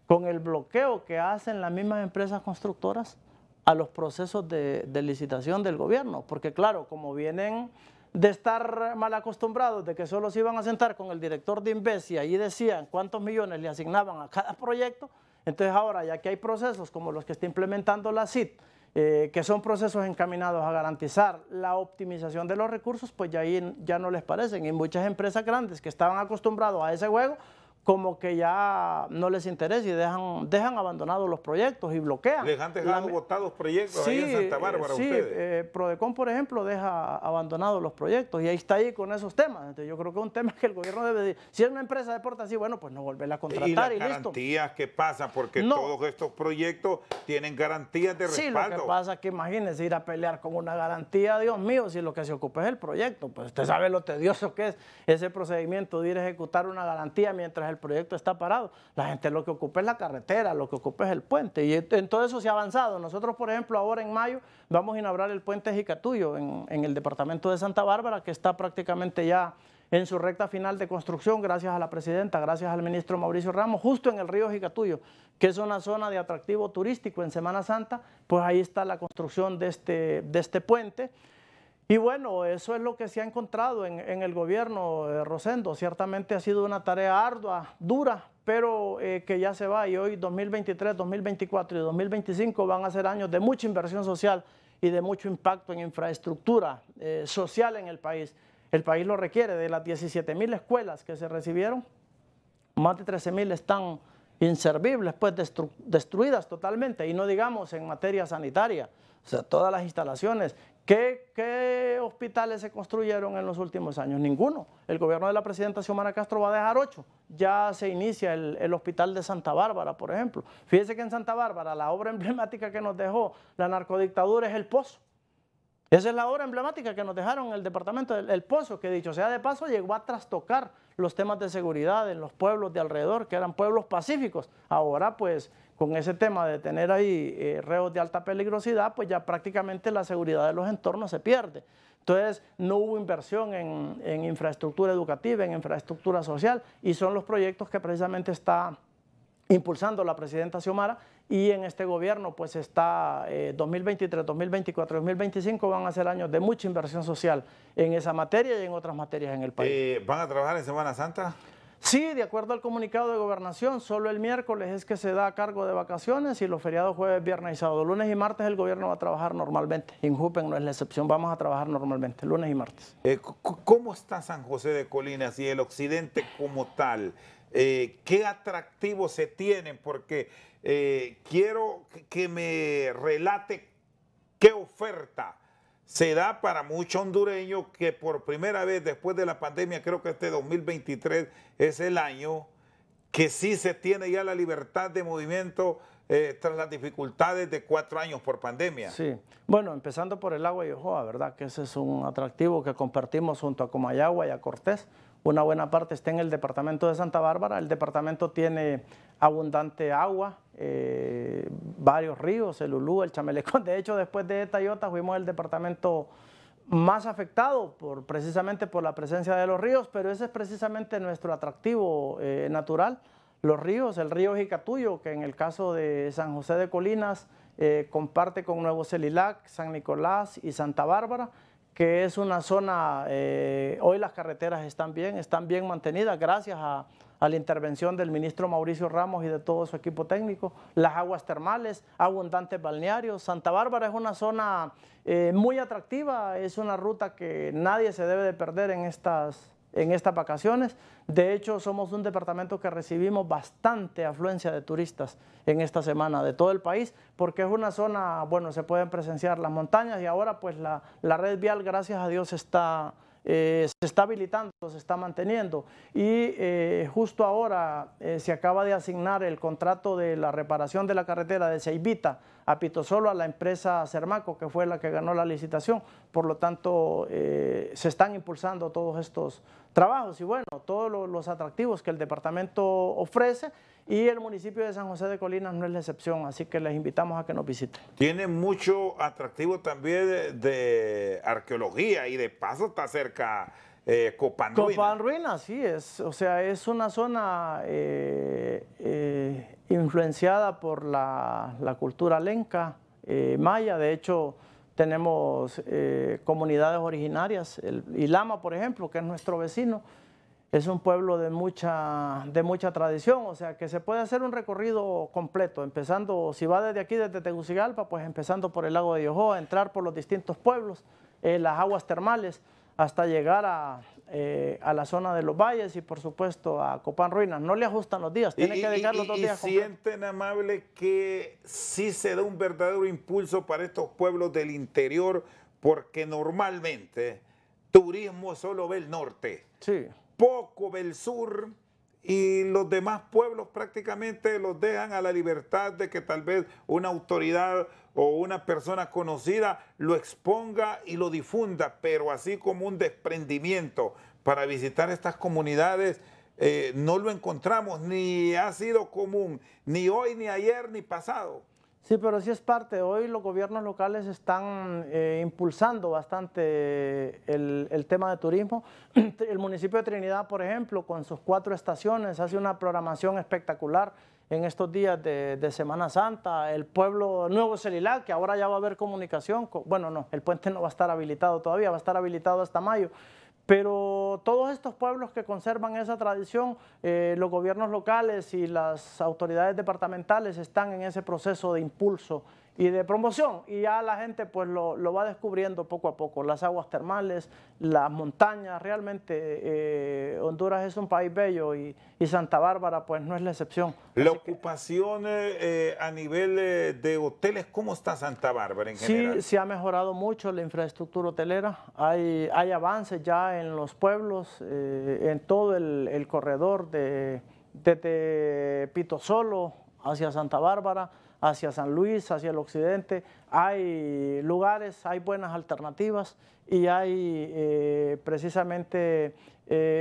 con el bloqueo que hacen las mismas empresas constructoras a los procesos de licitación del gobierno, porque claro, como vienen de estar mal acostumbrados de que solo se iban a sentar con el director de Inves y ahí decían cuántos millones le asignaban a cada proyecto, entonces ahora ya que hay procesos como los que está implementando la CIT, que son procesos encaminados a garantizar la optimización de los recursos, pues ya ahí ya no les parecen y muchas empresas grandes que estaban acostumbrados a ese juego, como que ya no les interesa y dejan abandonados los proyectos y bloquean. ¿Les han dejado botados proyectos ahí en Santa Bárbara ustedes? Prodecon, por ejemplo, deja abandonados los proyectos y ahí está ahí con esos temas. Entonces, yo creo que es un tema que el gobierno debe decir. Si es una empresa de porta así, bueno, pues no volverla a contratar y listo. ¿Y las garantías qué pasa? Porque todos estos proyectos tienen garantías de respaldo. Sí, lo que pasa es que imagínense ir a pelear con una garantía, Dios mío, si lo que se ocupa es el proyecto. Pues usted sabe lo tedioso que es ese procedimiento de ir a ejecutar una garantía mientras el proyecto está parado. La gente lo que ocupa es la carretera, lo que ocupa es el puente y en todo eso se ha avanzado. Nosotros, por ejemplo, ahora en mayo vamos a inaugurar el puente Jicatuyo en el departamento de Santa Bárbara, que está prácticamente ya en su recta final de construcción, gracias a la presidenta, gracias al ministro Mauricio Ramos, justo en el río Jicatuyo, que es una zona de atractivo turístico en Semana Santa, pues ahí está la construcción de este puente. Y bueno, eso es lo que se ha encontrado en el gobierno, Rosendo. Ciertamente ha sido una tarea ardua, dura, pero que ya se va y hoy 2023, 2024 y 2025 van a ser años de mucha inversión social y de mucho impacto en infraestructura social en el país. El país lo requiere. De las 17.000 escuelas que se recibieron, más de 13.000 están inservibles, pues destruidas totalmente, y no digamos en materia sanitaria, o sea, todas las instalaciones. ¿Qué hospitales se construyeron en los últimos años? Ninguno. El gobierno de la presidenta Xiomara Castro va a dejar 8. Ya se inicia el hospital de Santa Bárbara, por ejemplo. Fíjese que en Santa Bárbara la obra emblemática que nos dejó la narcodictadura es El Pozo. Esa es la obra emblemática que nos dejaron en el departamento del Pozo, que dicho sea de paso llegó a trastocar los temas de seguridad en los pueblos de alrededor, que eran pueblos pacíficos. Ahora pues con ese tema de tener ahí reos de alta peligrosidad, pues ya prácticamente la seguridad de los entornos se pierde. Entonces no hubo inversión en infraestructura educativa, en infraestructura social, y son los proyectos que precisamente está impulsando la presidenta Xiomara, y en este gobierno pues está 2023, 2024, 2025 van a ser años de mucha inversión social en esa materia y en otras materias en el país. ¿Van a trabajar en Semana Santa? Sí, de acuerdo al comunicado de gobernación, solo el miércoles es que se da a cargo de vacaciones y los feriados jueves, viernes y sábado. Lunes y martes el gobierno va a trabajar normalmente. Injupen no es la excepción, vamos a trabajar normalmente, lunes y martes. ¿Cómo está San José de Colinas y el occidente como tal? ¿Qué atractivos se tienen? Porque quiero que me relate qué oferta se da para muchos hondureños que por primera vez después de la pandemia, creo que este 2023 es el año que sí se tiene ya la libertad de movimiento tras las dificultades de 4 años por pandemia. Sí, bueno, empezando por el agua y Ojoa, ¿verdad? Que ese es un atractivo que compartimos junto a Comayagua y a Cortés. Una buena parte está en el departamento de Santa Bárbara. El departamento tiene abundante agua, varios ríos, el Ulú, el Chamelecón. De hecho, después de Tayota fuimos el departamento más afectado precisamente por la presencia de los ríos, pero ese es precisamente nuestro atractivo natural. Los ríos, el río Jicatuyo, que en el caso de San José de Colinas comparte con Nuevo Celilac, San Nicolás y Santa Bárbara, que es una zona, hoy las carreteras están bien mantenidas gracias a la intervención del ministro Mauricio Ramos y de todo su equipo técnico. Las aguas termales, abundantes balnearios. Santa Bárbara es una zona muy atractiva, es una ruta que nadie se debe de perder en estas vacaciones. De hecho, somos un departamento que recibimos bastante afluencia de turistas en esta semana de todo el país, porque es una zona, bueno, se pueden presenciar las montañas y ahora pues la red vial, gracias a Dios, está se está habilitando, se está manteniendo y justo ahora se acaba de asignar el contrato de la reparación de la carretera de Ceibita a Pitosolo a la empresa Cermaco, que fue la que ganó la licitación. Por lo tanto, se están impulsando todos estos trabajos y bueno, todos los atractivos que el departamento ofrece, y el municipio de San José de Colinas no es la excepción, así que les invitamos a que nos visiten. Tiene mucho atractivo también de arqueología y de paso está cerca Copán Ruinas. Copán Ruinas, sí, o sea, es una zona influenciada por la cultura lenca, maya. De hecho, tenemos comunidades originarias. El Ilama, por ejemplo, que es nuestro vecino, es un pueblo de mucha tradición, o sea que se puede hacer un recorrido completo, empezando, si va desde aquí, desde Tegucigalpa, pues empezando por el lago de Yohoa, entrar por los distintos pueblos, las aguas termales, hasta llegar a la zona de los valles y por supuesto a Copán Ruinas. No le ajustan los días, tiene que dedicar los 2 días completos. ¿Sienten, Amable, que sí se da un verdadero impulso para estos pueblos del interior? Porque normalmente turismo solo ve el norte. Sí. Poco ve el sur y los demás pueblos prácticamente los dejan a la libertad de que tal vez una autoridad o una persona conocida lo exponga y lo difunda, pero así como un desprendimiento para visitar estas comunidades no lo encontramos, ni ha sido común, ni hoy, ni ayer, ni pasado. Sí, pero sí es parte. Hoy los gobiernos locales están impulsando bastante el tema de turismo. El municipio de Trinidad, por ejemplo, con sus 4 estaciones, hace una programación espectacular en estos días de Semana Santa. El pueblo Nuevo Celilá, que ahora ya va a haber comunicación. Bueno, no, el puente no va a estar habilitado todavía, va a estar habilitado hasta mayo. Pero todos estos pueblos que conservan esa tradición, los gobiernos locales y las autoridades departamentales están en ese proceso de impulso y de promoción, y ya la gente pues lo va descubriendo poco a poco. Las aguas termales, las montañas, realmente Honduras es un país bello y Santa Bárbara pues no es la excepción. La ocupación a nivel de hoteles, ¿cómo está Santa Bárbara en general? Sí, se ha mejorado mucho la infraestructura hotelera, hay avances ya en los pueblos, en todo el corredor desde Pitosolo hacia Santa Bárbara, hacia San Luis, hacia el occidente. Hay lugares, hay buenas alternativas y hay precisamente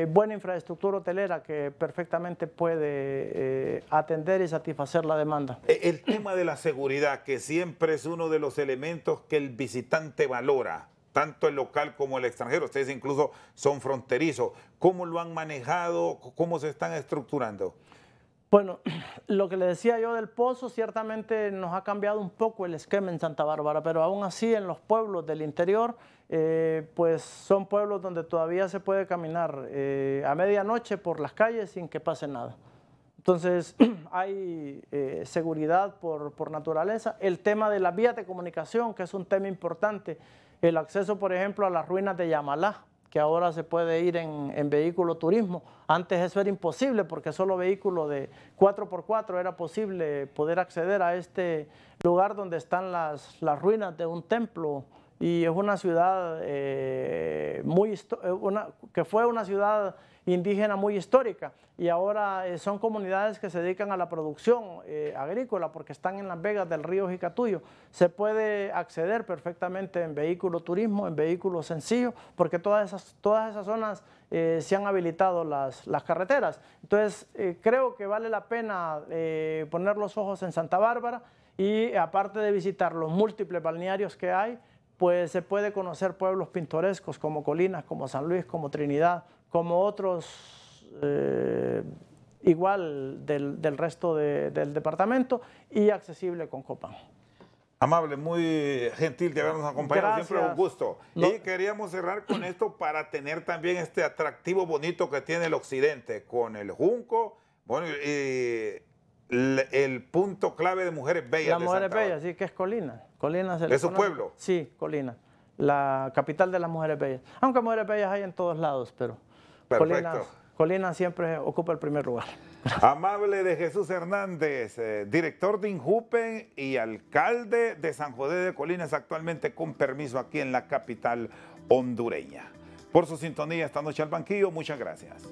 buena infraestructura hotelera que perfectamente puede atender y satisfacer la demanda. El tema de la seguridad, que siempre es uno de los elementos que el visitante valora, tanto el local como el extranjero. Ustedes incluso son fronterizos. ¿Cómo lo han manejado? ¿Cómo se están estructurando? Bueno, lo que le decía yo del pozo, ciertamente nos ha cambiado un poco el esquema en Santa Bárbara, pero aún así en los pueblos del interior, pues son pueblos donde todavía se puede caminar a medianoche por las calles sin que pase nada. Entonces hay seguridad por naturaleza. El tema de las vías de comunicación, que es un tema importante, el acceso, por ejemplo, a las ruinas de Yamalá, que ahora se puede ir en vehículo turismo. Antes eso era imposible porque solo vehículo de 4x4 era posible poder acceder a este lugar donde están las ruinas de un templo, y es una ciudad que fue una ciudad indígena muy histórica, y ahora son comunidades que se dedican a la producción agrícola porque están en las vegas del río Jicatuyo. Se puede acceder perfectamente en vehículo turismo, en vehículo sencillo, porque todas esas zonas se han habilitado las carreteras. Entonces creo que vale la pena poner los ojos en Santa Bárbara, y aparte de visitar los múltiples balnearios que hay, pues se puede conocer pueblos pintorescos como Colinas, como San Luis, como Trinidad, como otros igual del resto del departamento, y accesible con Copán. Amable, muy gentil de habernos acompañado. Gracias. Siempre un gusto. Y queríamos cerrar con esto para tener también este atractivo bonito que tiene el occidente, con el Junco, bueno, el punto clave de Mujeres Bellas. Las Mujeres Bellas, sí, que es Colinas. Colinas ¿Es su pueblo? Sí, Colinas, la capital de las Mujeres Bellas. Aunque Mujeres Bellas hay en todos lados, pero Colinas siempre ocupa el primer lugar. Amable de Jesús Hernández, director de INJUPEN y alcalde de San José de Colinas, actualmente con permiso aquí en la capital hondureña. por su sintonía esta noche al banquillo. Muchas gracias.